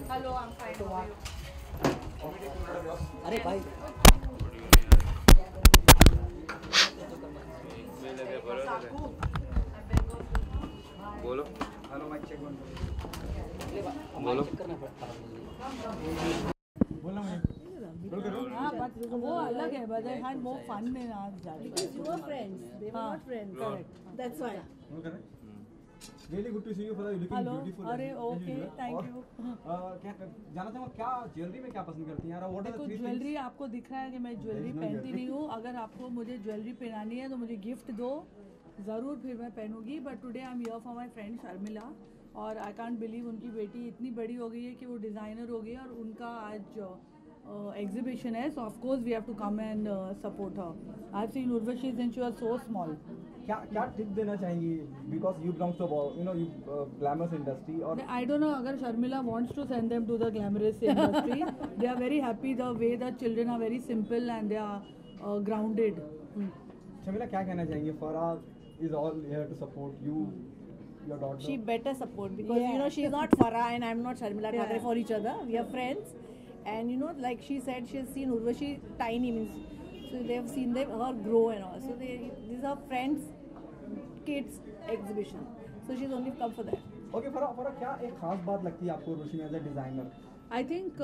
Hello, I'm fine. How are you? अरे भाई बोलो। हेलो माइक चेक बोलो। करना पड़ता है बोलना मुझे बोल करो। हाँ, but वो अलग है. But they had more fun in our journey. Because you were friends, they were not friends. Correct. That's why. बोल करें। Really good to see you for looking Hello. beautiful. अरे okay, thank you. क्या जाना चाहूँगा क्या jewellery में क्या पसंद करती हैं यार? What are the देखो three ज्वेलरी things? आपको दिख रहा है कि मैं ज्वेलरी पहनती नहीं हूँ. अगर आपको मुझे ज्वेलरी पहनानी है तो मुझे गिफ्ट दो, ज़रूर फिर मैं पहनूंगी. But today I am here for my friend Sharmila, और आई कांट बिलीव उनकी बेटी इतनी बड़ी हो गई है कि वो डिज़ाइनर हो गई है, और उनका आज एग्जीबिशन है. So of course we have to come and support her. I have seen Urvashi since she was so small. क्या टिप देना चाहेंगी? Because you belong to glamorous industry और I don't know अगर Sharmila wants to send them to the glamorous industry. They are very happy the way the children are very simple and they are grounded. Sharmila क्या कहना चाहेंगी? Farah is all here to support you, your daughter. She better support because Yeah. you know she's not Farah and I'm not Sharmila Thakre Yeah. for each other. We are friends, and you know, like she said, she has seen Urvashi tiny means, so they have seen her grow and all. So these are friends, kids exhibition. So she's only come for that. Okay, Farah क्या एक खास बात लगती है आपको उर्वशी में as a designer? I think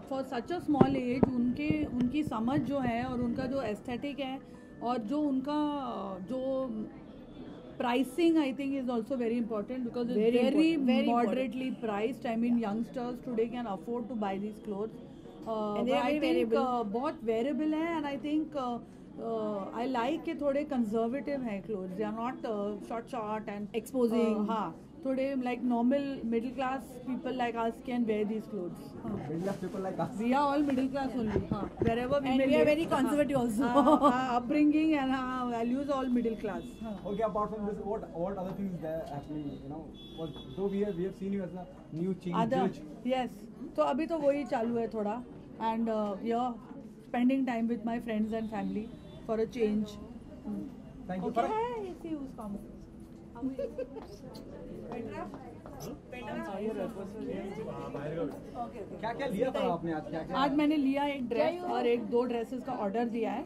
for such a small age उनकी समझ जो है और उनका जो एस्थेटिक है और जो उनका जो pricing I think is also very important because it's very moderately priced. I mean youngsters today can afford to buy these clothes. And they are I very think variable. बहुत वेरिएबल है, and I think I like के थोड़े conservative है clothes. They are not short and Exposing. हाँ, थोड़े like normal middle class people like us can wear these clothes. Middle class people like us. We are all middle class only. हाँ, wherever we And may we are live. very conservative also. Our upbringing and our values all middle class. हाँ. Okay, apart from this, what other things there happening? Though we have seen you as a new change. Other yes. तो अभी तो वही चालू है थोड़ा, and yeah, spending time with my friends and family for a change. Thank you. Okay, Farah, hi, see who's coming. क्या क्या लिया था आपने आज? क्या क्या? आज मैंने लिया एक ड्रेस और एक 2 ड्रेसेस का ऑर्डर दिया है.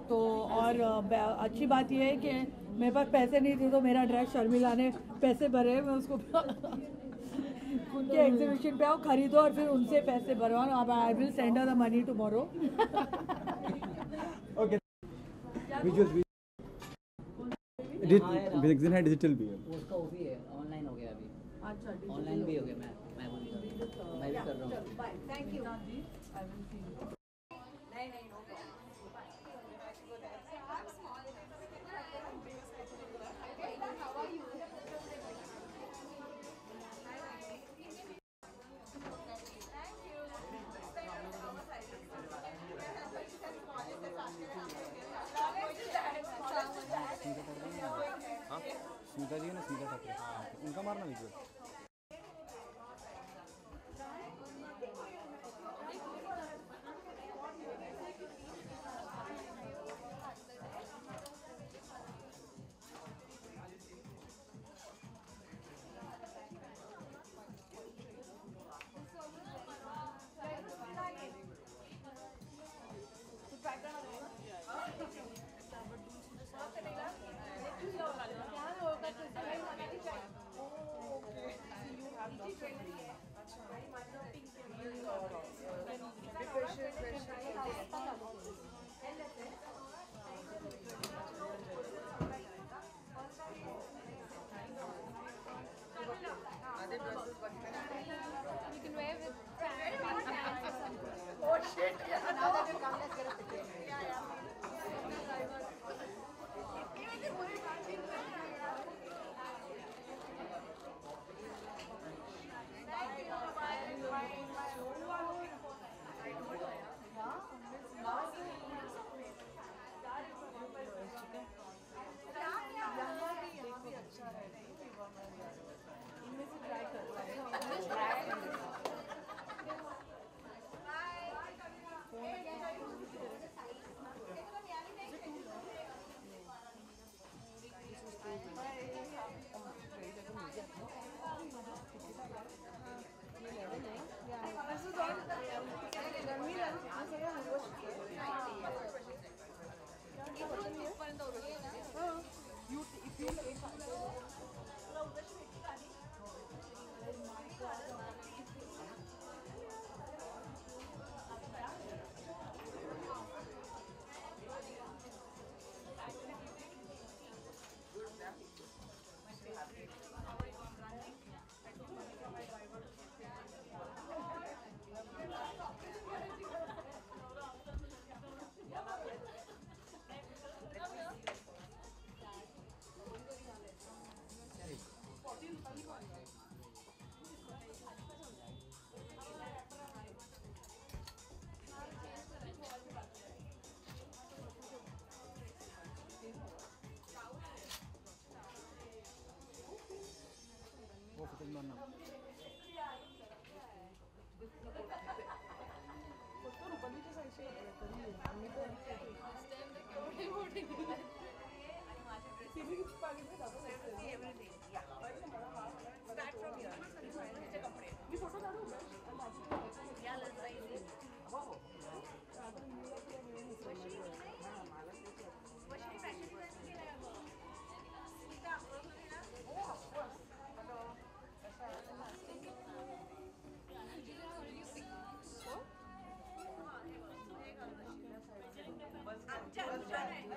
तो और अच्छी बात यह है कि मेरे पास पैसे नहीं थे तो मेरा ड्रेस शर्मिला ने पैसे भरे. मैं उसको उनके एग्जीबिशन पे आओ, खरीदो और फिर उनसे पैसे भरवाओ. अब I will send her the money tomorrow. Okay. Visuals. Exhibition है डिजिटल भी है. उसका वो भी है, ऑनलाइन हो गया अभी. अच्छा, ऑनलाइन भी हो गया. मैं भी कर रहा हूँ. Thank you ji. I will see you. Smita ji है ना, स्मिता ठाकुर, उनका मारना विजुअल.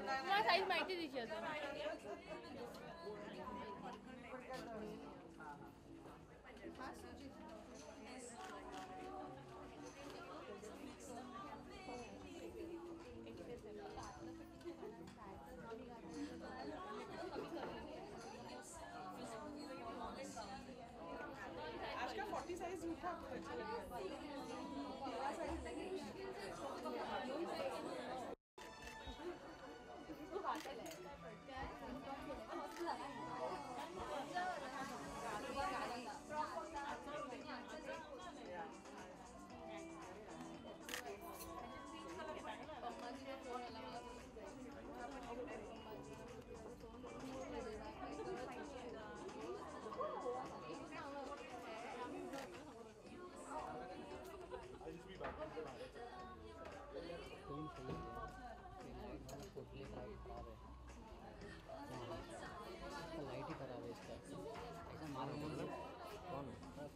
तुम्हाला साईज माहिती तिची आता आज का 40 साइज उठा लाइट ही खराब है इसका ऐसा मालूम कौन है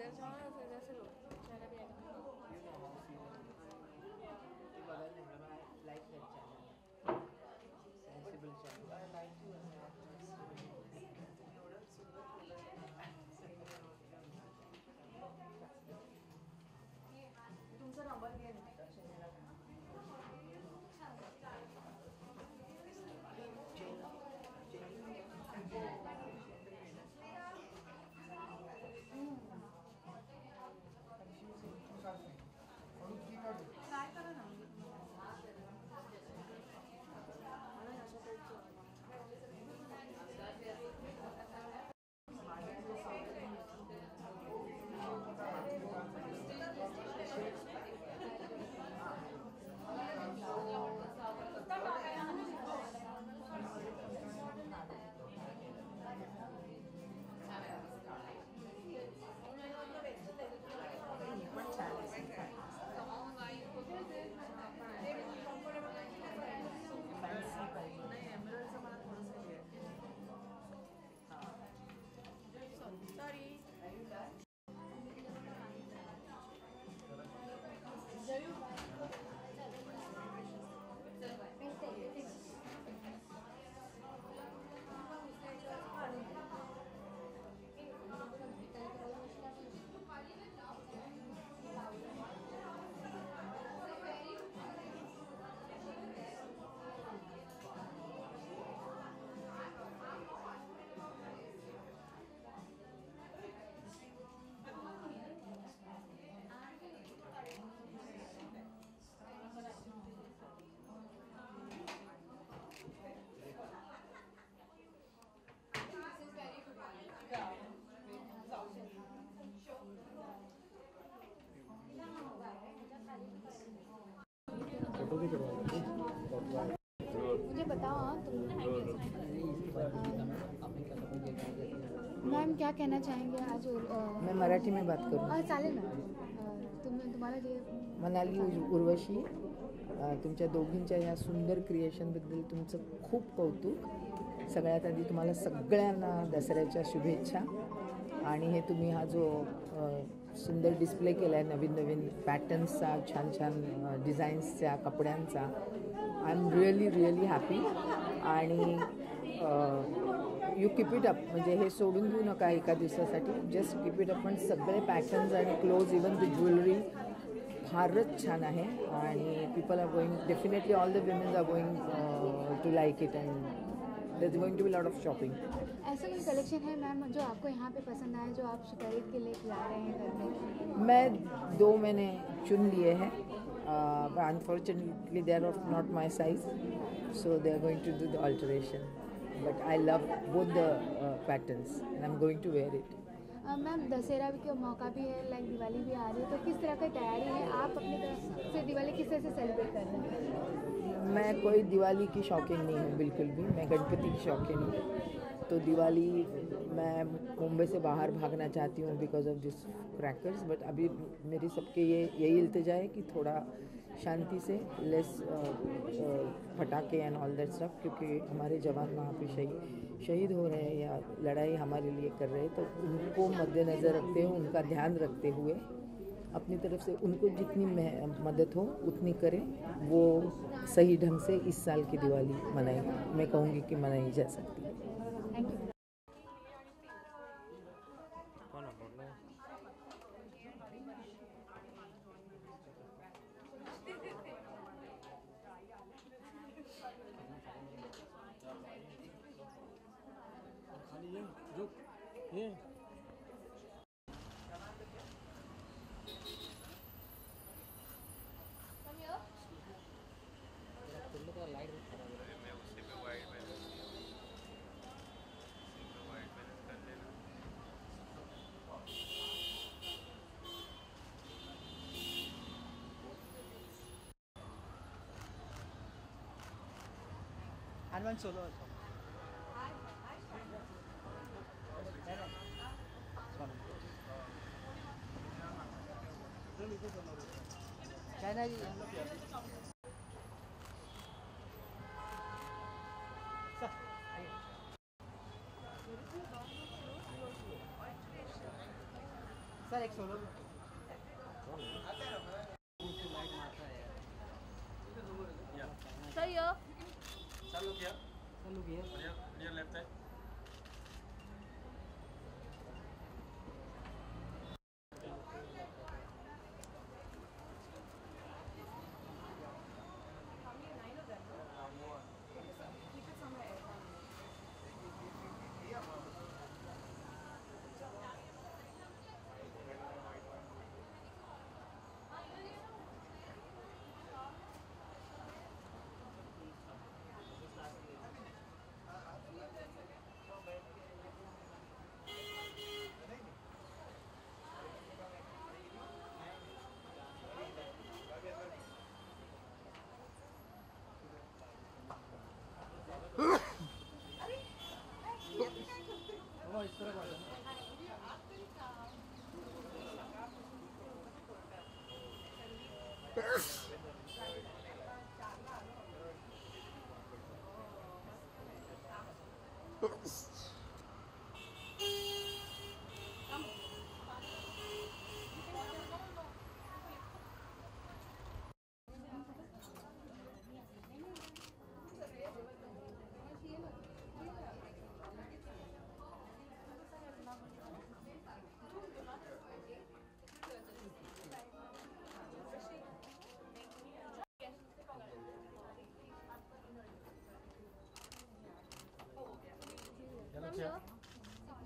इधर जाओ ना तो इधर से लो चला भी आएगा फोटो भी करवा मुझे बताओ मैम क्या कहना चाहेंगे आज मैं मराठी में बात करू चालेल ना तुम्हाला जे मनाली उर्वशी तुमच्या दोघींच्या या सुंदर क्रिएशनबद्दल तुमचं खूप कौतुक सगळ्यात आधी तुम्हाला सगळ्यांना दसऱ्याच्या शुभेच्छा आणि हे तुम्ही हा जो सुंदर डिस्प्ले केला आहे नवीन नवीन पॅटर्न्सचा छान छान डिझाईन्सच्या कपड्यांचा आय एम रिअली हॅपी आणि यू कीप इट अप म्हणजे हे सोडून देऊ नका एका दिवसासाठी जस्ट कीप इट अप पण सगळे पॅटर्न्स आणि क्लोज इवन द ज्वेलरी फारच छान आहे आणि people are going definitely all the women's are going to like it and there is going to be lot of shopping ऐसा कोई कलेक्शन है मैम जो आपको यहाँ पे पसंद आए जो आप खरीद के लेके ला रहे हैं घर में मैं 2 मैंने चुन लिए हैं unfortunately they are of not my size so they are going to do the alteration but I love both the patterns and I am going to wear it ma'am Dussehra का मौका भी है लाइक दिवाली भी आ रही है तो किस तरह की तैयारी है आप अपनी तरफ से दिवाली किस तरह से सेलिब्रेट कर रहे हैं मैं कोई दिवाली की शौकीन नहीं हूँ बिल्कुल भी मैं गणपति की शौकीन हूँ तो दिवाली मैं मुंबई से बाहर भागना चाहती हूँ because of this crackers but अभी मेरी सबके यही इल्तिजा है कि थोड़ा शांति से लेस फटाके एंड ऑल दैट स्टफ क्योंकि हमारे जवान वहाँ पे शहीद हो रहे हैं या लड़ाई हमारे लिए कर रहे हैं तो उनको मद्देनज़र रखते हुए उनका ध्यान रखते हुए अपनी तरफ से उनको जितनी मदद हो उतनी करें वो सही ढंग से इस साल की दिवाली मनाई मैं कहूँगी कि मनाई जा सकती है थैंक यू हनुमान सोलो चाइना जी सर सर ये चालू किया बढ़िया लेफ्ट है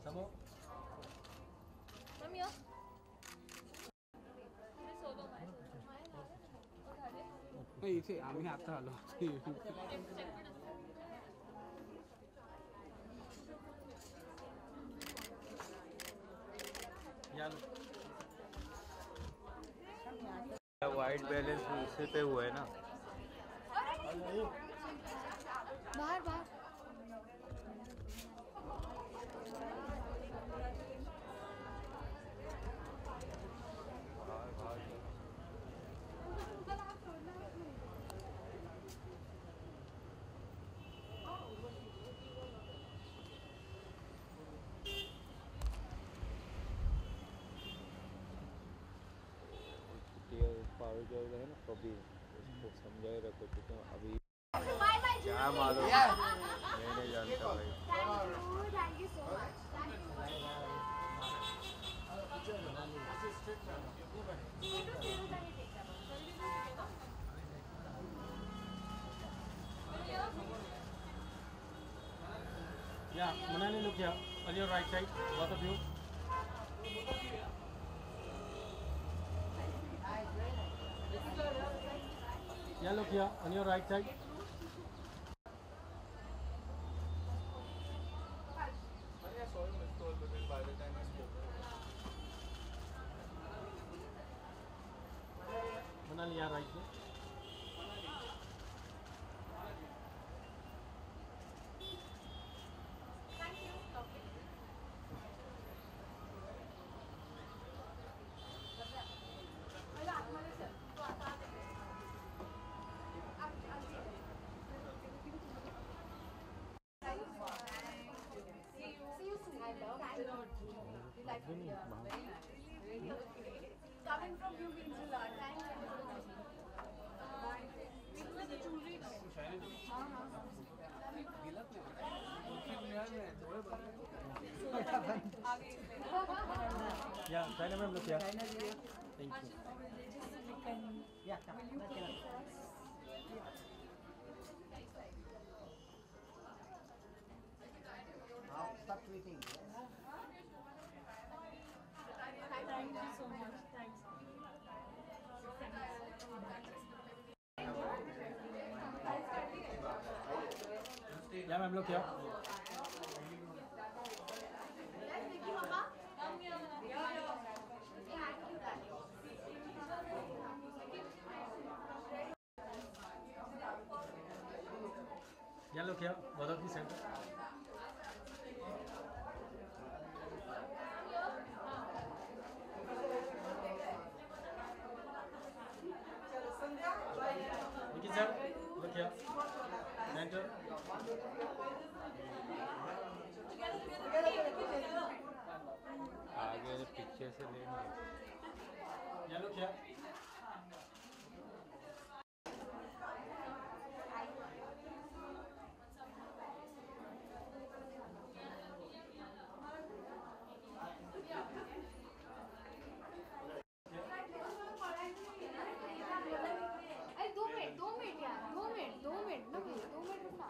समो मैम ये इथे आम्ही आता आलो वाइट बैलेंस इसी पे हुआ है ना बाहर बाहर पावर जो है ना कभी उसको समझाए रखो क्योंकि अभी क्या मालूम मैं नहीं जानता भाई thank you so much Yeah, Manali, look here. On your right side, both of you. Yeah, look here. On your right side. Manali, yeah, right here. Coming from you means a lot. Thank you so much. Yeah, China ma'am, look here. Thank you. Stop tweeting. Thank you so much. Thanks. Yeah, ma'am, look here. Yeah, look here. Both of the center. Vicky sir, look here. Center. आगे अच्छे से लेना। Yellow क्या? अरे 2 minute यार, 2 minute ना भैया, 2 minute रुकना।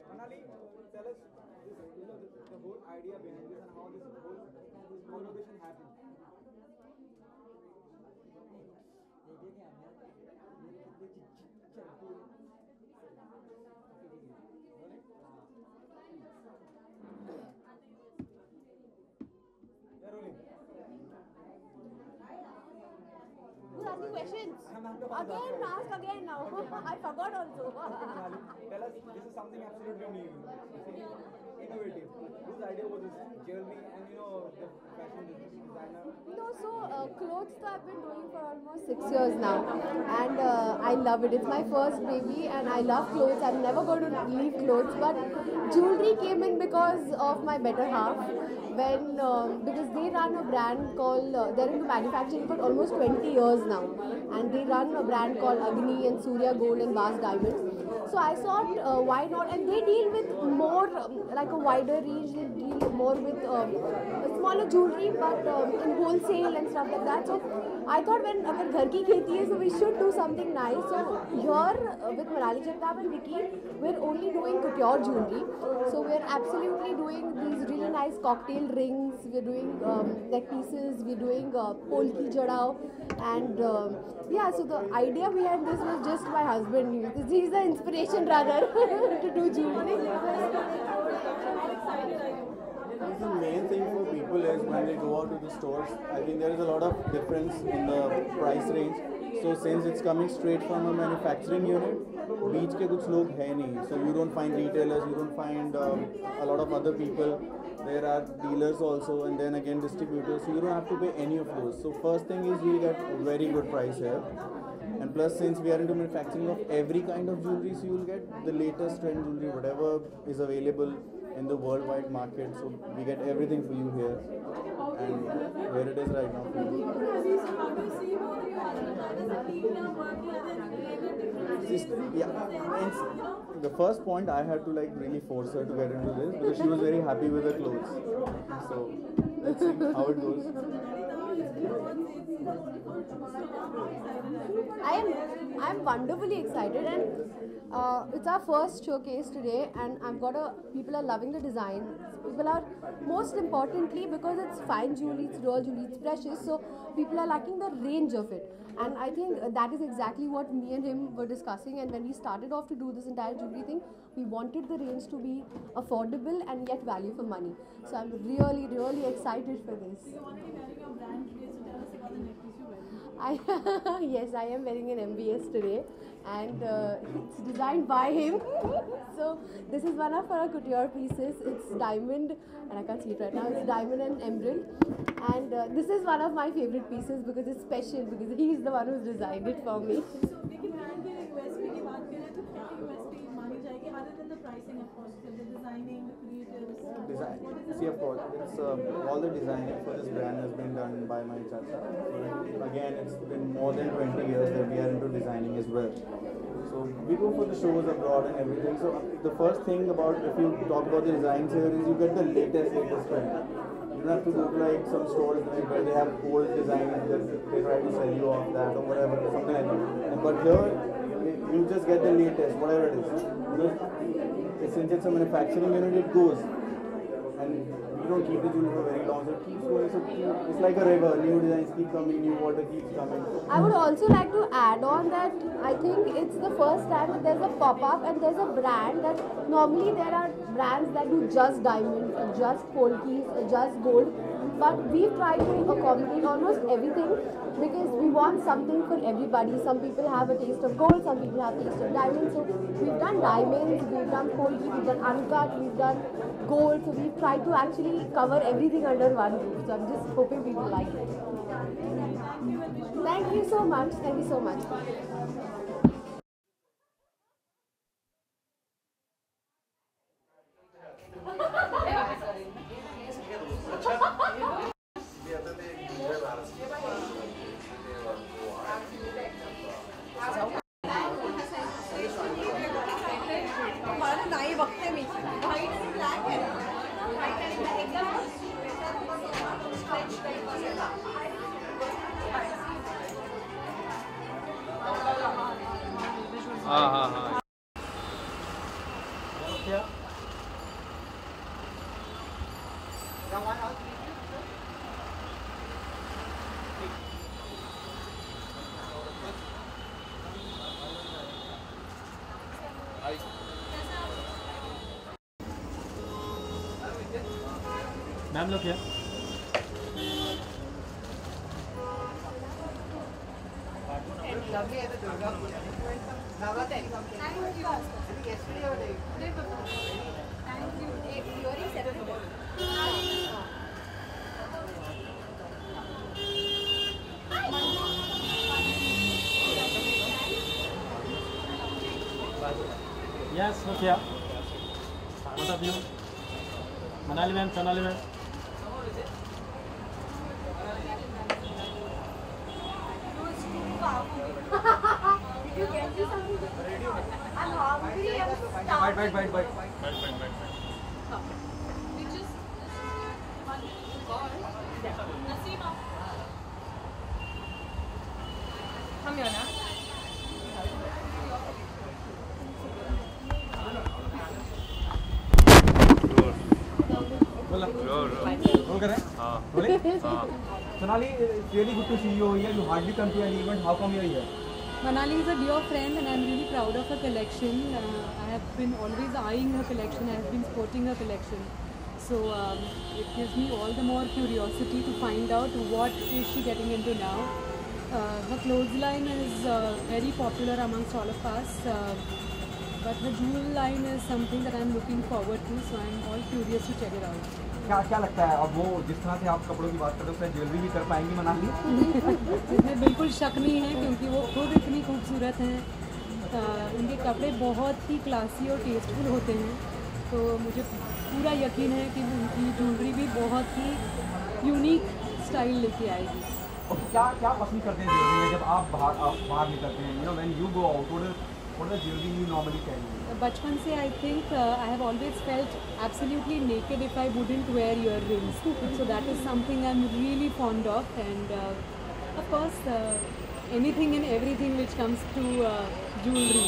Manali, tell us the whole idea behind this and how this whole collaboration happened. Yeah, rolling. Who's asking questions? Again, ask again now. I forgot also. Tell us, this is something absolutely new, innovative. Whose idea was this? Jeremy and the fashion designer. No, so clothes I've been doing for almost 6 years now, and I love it. It's my first baby, and I love clothes. I'm never going to leave clothes, but jewelry came in because of my better half. Because they run a brand called, they're into manufacturing for almost 20 years now, and they run a brand called Agni and Surya Gold and Vast Diamonds. So I thought, why not? And they deal with more, like a wider range. They deal more with smaller jewelry, but in wholesale and stuff like that. So I thought, when agar ghar ki kheti hai, so we should do something nice. So here with Manali Jagtap and Vicky, we're only doing couture jewelry. So we're absolutely doing these really nice cocktail rings. We're doing neck pieces. We're doing polki jadao, and yeah. So the idea behind this was just my husband. He's the inspiration rather to do jewelry. The main thing for people is when they go out to the stores, I think there is a lot of difference in the price range. So since it's coming straight from a manufacturing unit, beach ke kuch log hai nahi. So you don't find retailers, you don't find a lot of other people. There are dealers also, and then again distributors. So you don't have to pay any of those. So first thing is you get a very good price here. And plus, since we are into manufacturing of every kind of jewelry, so you'll get the latest trend jewelry, whatever is available in the worldwide market. So we get everything for you here, and here it is right now for you. The first point I had to really force her to get into this because she was very happy with her clothes. So let's see how it goes. I'm wonderfully excited, and it's our first showcase today, and people are loving the design. People are, most importantly, because it's fine jewelry, it's raw jewelry, it's precious, so people are liking the range of it. And I think that is exactly what me and him were discussing. And when we started off to do this entire jewelry thing, we wanted the range to be affordable and yet value for money. So I'm really, really excited for this. You want to be wearing your brand today, so tell us about the necklace you're wearing. Yes, I am wearing an MBS today, and it's designed by him. So this is one of our couture pieces. It's diamond, and I can't see it right now. It's diamond and emerald, and this is one of my favorite pieces because it's special, because he's the one who's designed it for me. So देखिए brand के USP की बात करें तो क्या USP मानी जाएगी other than the pricing, of course, the designing, the creatives. Design. See, of course, it's all the designing for this brand has been done by my chacha. So again, it's been more than 20 years that we are into designing as well. So we go for the shows abroad and everything. So the first thing about, if you talk about the designs here, is you get the latest trend. You don't have to go to like some stores like where they have old designs that they try to sell you off that or whatever, something like that. But here, you just get the latest, whatever it is. Since it's a manufacturing unit, it goes. And you don't keep the jewelry for very long, so it keeps going. So it's like a river, new designs keep coming, new water keeps coming. I would also like to add on that I think it's the first time that there's a pop-up and there's a brand that normally there are brands that do just diamonds or just polkis or just gold, but we've tried to accommodate almost everything because we want something for everybody. Some people have a taste of gold, some people have a taste of diamonds. So we've done diamonds, we've done polki, we've done uncut, we've done gold. So we've tried to actually cover everything under one roof. So I'm just hoping people like it. Thank you so much. Thank you so much. हाँ ma'am लोग क्या Yes, look here. What of you? Manali ma'am, Sonali ma'am. Did you get me something? I'm hungry. I'm starving. Bite. We just want to call. Nasima. Come here now. Roll करें rolling Sonali, it's really good to see you here. You hardly come to an event. How come you're here? Manali is a dear friend and I'm really proud of her collection. I have been always eyeing her collection. I have been sporting her collection. So it gives me all the more curiosity to find out what is she getting into now. Her clothes line is very popular amongst all of us. But her jewel line is something that I'm looking forward to. So I'm all curious to check it out. क्या लगता है अब वो जिस तरह से आप कपड़ों की बात करते हो उसमें ज्वेलरी भी कर पाएंगी मनाली? इसमें बिल्कुल शक नहीं है क्योंकि वो खुद इतनी खूबसूरत हैं. उनके कपड़े बहुत ही क्लासी और टेस्टफुल होते हैं, तो मुझे पूरा यकीन है कि उनकी ज्वेलरी भी बहुत ही यूनिक स्टाइल लेके आएगी. और क्या पसंद करते हैं ज्वेलरी में जब आप बाहर निकलते हैं? You know, when you go out, what is the jewelry you normally carry? बचपन से I think I have always felt absolutely naked if I wouldn't wear earrings. So that is something I'm really fond of, and Of course, anything and everything which comes to jewelry.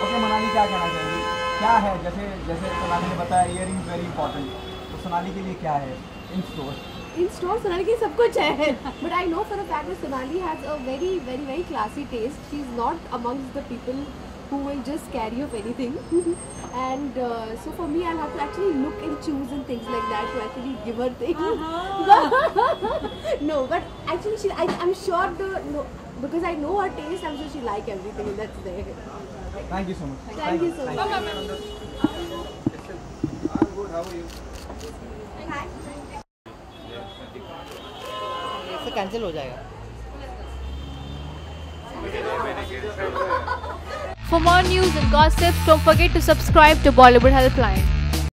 Okay Manali, क्या कहना चाहेंगी? क्या है, जैसे जैसे सोनाली ने बताया earrings very important, तो सोनाली के लिए क्या है इन स्टोर? In store, Sonali के सब कुछ है. But I know for a fact that Sonali has a very classy taste. She's not amongst the people who will just carry off anything. And so for me, I'll have to actually look and choose and things like that to actually give her things. No, but actually, I'm sure because I know her taste, I'm sure she like everything that's there. Thank you so much. Thank you so much. I'm good. How are you? इससे cancel हो जाएगा. For more news and gossip, don't forget to subscribe to Bollywood Helpline.